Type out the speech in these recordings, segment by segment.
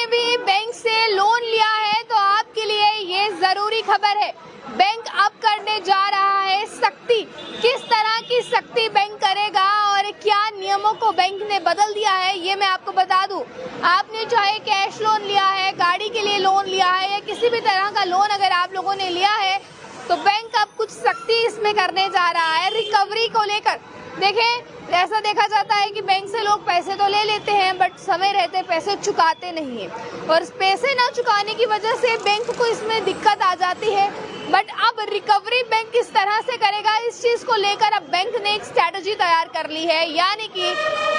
भी बैंक से लोन लिया है तो आपके लिए ये जरूरी खबर है। बैंक अब करने जा रहा है सख्ती। किस तरह की सख्ती बैंक करेगा और क्या नियमों को बैंक ने बदल दिया है, ये मैं आपको बता दूं। आपने चाहे कैश लोन लिया है, गाड़ी के लिए लोन लिया है या किसी भी तरह का लोन अगर आप लोगों ने लिया है तो बैंक अब कुछ सख्ती इसमें करने जा रहा है रिकवरी को लेकर। देखें, ऐसा देखा जाता है कि बैंक से लोग पैसे तो ले लेते हैं बट समय रहते पैसे चुकाते नहीं है और पैसे ना चुकाने की वजह से बैंक को इसमें दिक्कत आ जाती है। बट अब रिकवरी बैंक किस तरह से करेगा, इस चीज को लेकर अब बैंक ने एक स्ट्रैटेजी तैयार कर ली है, यानी कि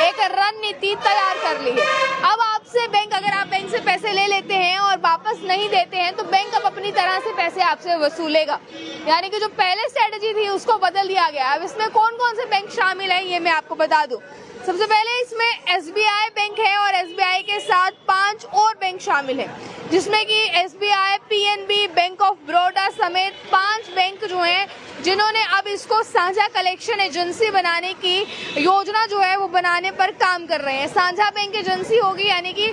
एक रणनीति तैयार कर ली है। अब आपसे बैंक, अगर आप बैंक से पैसे ले लेते हैं और वापस नहीं देते हैं तो बैंक अब अपनी तरह से पैसे आपसे वसूलेगा। यानी कि जो पहले स्ट्रैटेजी थी उसको बदल दिया गया। अब इसमें कौन कौन से बैंक शामिल है ये मैं आपको बता दूं। सबसे पहले इसमें एसबीआई बैंक है और एसबीआई के साथ 5 और बैंक शामिल हैं, जिसमें कि SBI, PNB, bank of Baroda समेत 5 बैंक जो हैं जिन्होंने अब इसको साझा कलेक्शन एजेंसी बनाने की योजना जो है वो बनाने पर काम कर रहे हैं। साझा बैंक एजेंसी होगी, यानी कि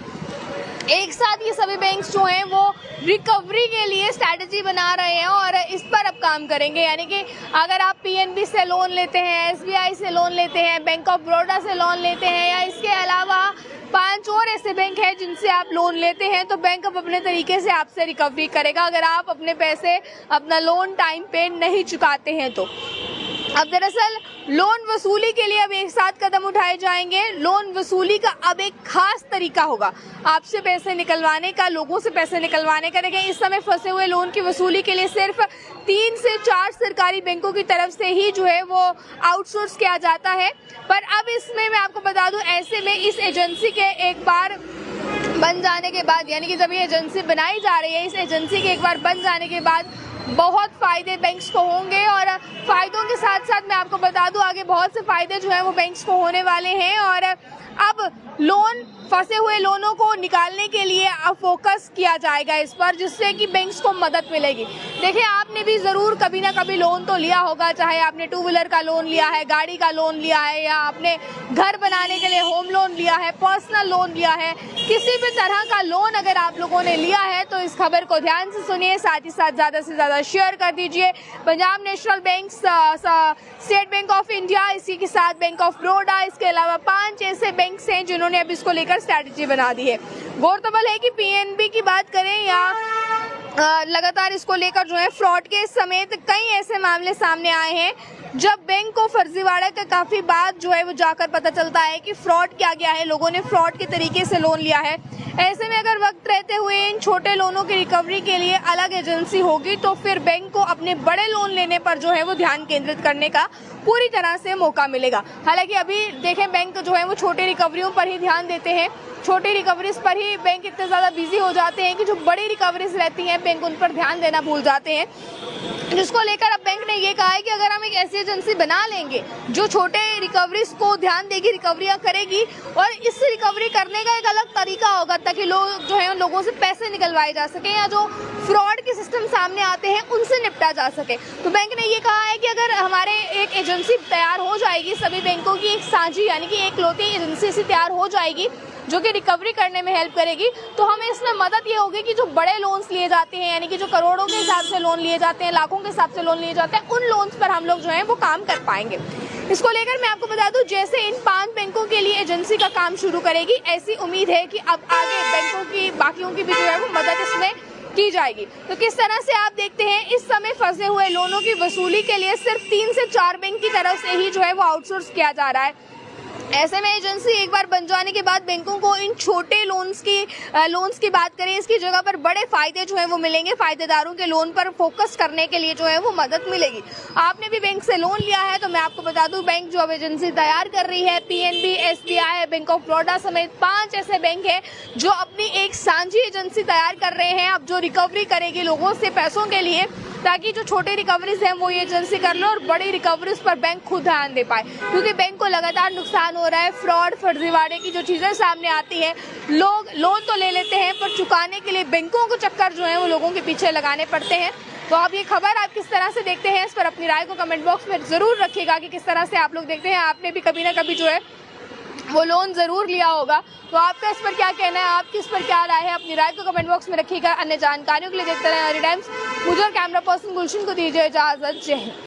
एक साथ ये सभी बैंक्स जो हैं वो रिकवरी के लिए स्ट्रैटेजी बना रहे हैं और इस पर अब काम करेंगे। यानी कि अगर आप पीएनबी से लोन लेते हैं, एसबीआई से लोन लेते हैं, बैंक ऑफ बड़ौदा से लोन लेते हैं या इसके अलावा 5 और ऐसे बैंक हैं जिनसे आप लोन लेते हैं, तो बैंक अब अपने तरीके से आपसे रिकवरी करेगा अगर आप अपने पैसे, अपना लोन टाइम पे नहीं चुकाते हैं तो। अब दरअसल लोन वसूली के लिए अब एक साथ कदम उठाए जाएंगे। लोन वसूली का अब एक खास तरीका होगा आपसे पैसे निकलवाने का, लोगों से पैसे निकलवाने का। देखें, इस समय फंसे हुए लोन की वसूली के लिए सिर्फ 3 से 4 सरकारी बैंकों की तरफ से ही जो है वो आउटसोर्स किया जाता है। पर अब इसमें मैं आपको बता दूं, ऐसे में इस एजेंसी के एक बार बन जाने के बाद, यानी कि जब ये एजेंसी बनाई जा रही है, इस एजेंसी के एक बार बन जाने के बाद बहुत फायदे बैंक्स को होंगे और फायदों के साथ साथ मैं आपको बता दूं आगे बहुत से फायदे जो हैं वो बैंक्स को होने वाले हैं। और अब लोन, फंसे हुए लोनों को निकालने के लिए अब फोकस किया जाएगा इस पर, जिससे कि बैंक्स को मदद मिलेगी। देखिए, आपने भी जरूर कभी ना कभी लोन तो लिया होगा, चाहे आपने 2 व्हीलर का लोन लिया है, गाड़ी का लोन लिया है या आपने घर बनाने के लिए होम लोन लिया है, पर्सनल लोन लिया है। किसी भी तरह का लोन अगर आप लोगों ने लिया है तो इस खबर को ध्यान से सुनिए, साथ ही साथ ज्यादा से ज्यादा शेयर कर दीजिए। Punjab national bank, state bank of India, इसी के साथ बैंक ऑफ बड़ौदा, इसके अलावा 5 ऐसे बैंक हैं जिन्होंने अब इसको लेकर स्ट्रैटेजी बना दी है। गौरतलब है कि पीएनबी की बात करें या लगातार इसको लेकर जो है फ्रॉड के समेत कई ऐसे मामले सामने आए हैं जब बैंक को फर्जीवाड़ा के काफी बाद जो है वो जाकर पता चलता है कि फ्रॉड किया गया है, लोगों ने फ्रॉड के तरीके से लोन लिया है। ऐसे में अगर वक्त रहते हुए इन छोटे लोनों की रिकवरी के लिए अलग एजेंसी होगी तो फिर बैंक को अपने बड़े लोन लेने पर जो है वो ध्यान केंद्रित करने का पूरी तरह से मौका मिलेगा। हालांकि अभी देखें, बैंक जो है वो छोटी रिकवरियों पर ही ध्यान देते हैं, छोटी रिकवरीज पर ही बैंक इतने ज़्यादा बिजी हो जाते हैं कि जो बड़ी रिकवरीज रहती हैं बैंक उन पर ध्यान देना भूल जाते हैं। जिसको लेकर अब बैंक ने ये कहा है कि अगर हम एक ऐसी एजेंसी बना लेंगे जो छोटे रिकवरीज को ध्यान देगी, रिकवरियां करेगी और इस रिकवरी करने का एक अलग तरीका होगा ताकि लोग जो है उन लोगों से पैसे निकलवाए जा सके या जो फ्रॉड के सिस्टम सामने आते हैं उनसे निपटा जा सके। तो बैंक ने ये कहा है कि अगर हमारे एक एजेंसी तैयार हो जाएगी, सभी बैंकों की एक साझी यानी कि एक लौती एजेंसी से तैयार हो जाएगी जो कि रिकवरी करने में हेल्प करेगी, तो हमें इसमें मदद ये होगी कि जो बड़े लोन्स लिए जाते हैं, यानी कि जो करोड़ों के हिसाब से लोन लिए जाते हैं, लाखों के हिसाब से लोन लिए जाते हैं, उन लोन्स पर हम लोग जो है वो काम कर पाएंगे। इसको लेकर मैं आपको बता दूं, जैसे इन 5 बैंकों के लिए एजेंसी का काम शुरू करेगी, ऐसी उम्मीद है कि अब आगे बैंकों की बाकियों की भी जो है वो मदद इसमें की जाएगी। तो किस तरह से आप देखते हैं, इस समय फंसे हुए लोनों की वसूली के लिए सिर्फ 3 से 4 बैंक की तरफ से ही जो है वो आउटसोर्स किया जा रहा है। ऐसे में एजेंसी एक बार बन जाने के बाद बैंकों को इन छोटे लोन्स की बात करें, इसकी जगह पर बड़े फायदे जो है वो मिलेंगे। फायदेदारों के लोन पर फोकस करने के लिए जो है वो मदद मिलेगी। आपने भी बैंक से लोन लिया है तो मैं आपको बता दूं, बैंक जो अब एजेंसी तैयार कर रही है, PNB, SBI, bank of Baroda समेत 5 ऐसे बैंक है जो अपनी एक साझी एजेंसी तैयार कर रहे हैं अब जो रिकवरी करेगी लोगों से पैसों के लिए, ताकि जो छोटे रिकवरीज हैं वो ये एजेंसी कर लो और बड़ी रिकवरीज पर बैंक खुद ध्यान दे पाए। क्योंकि बैंक को लगातार नुकसान हो रहा है, फ्रॉड, फर्जीवाड़े की जो चीजें सामने आती हैं, लोग लोन तो ले लेते हैं पर चुकाने के लिए बैंकों को चक्कर जो है वो लोगों के पीछे लगाने पड़ते हैं। तो आप ये खबर आप किस तरह से देखते हैं, इस पर अपनी राय को कमेंट बॉक्स में जरूर रखिएगा कि किस तरह से आप लोग देखते हैं। आपने भी कभी ना कभी जो है वो लोन ज़रूर लिया होगा। तो आपका इस पर क्या कहना है, आपकी इस पर क्या राय है, अपनी राय को कमेंट बॉक्स में रखिएगा। अन्य जानकारियों के लिए देखते रहें हमारी टाइम्स। मुझे और कैमरा पर्सन गुलशन को दीजिए इजाज़त। जय हिंद।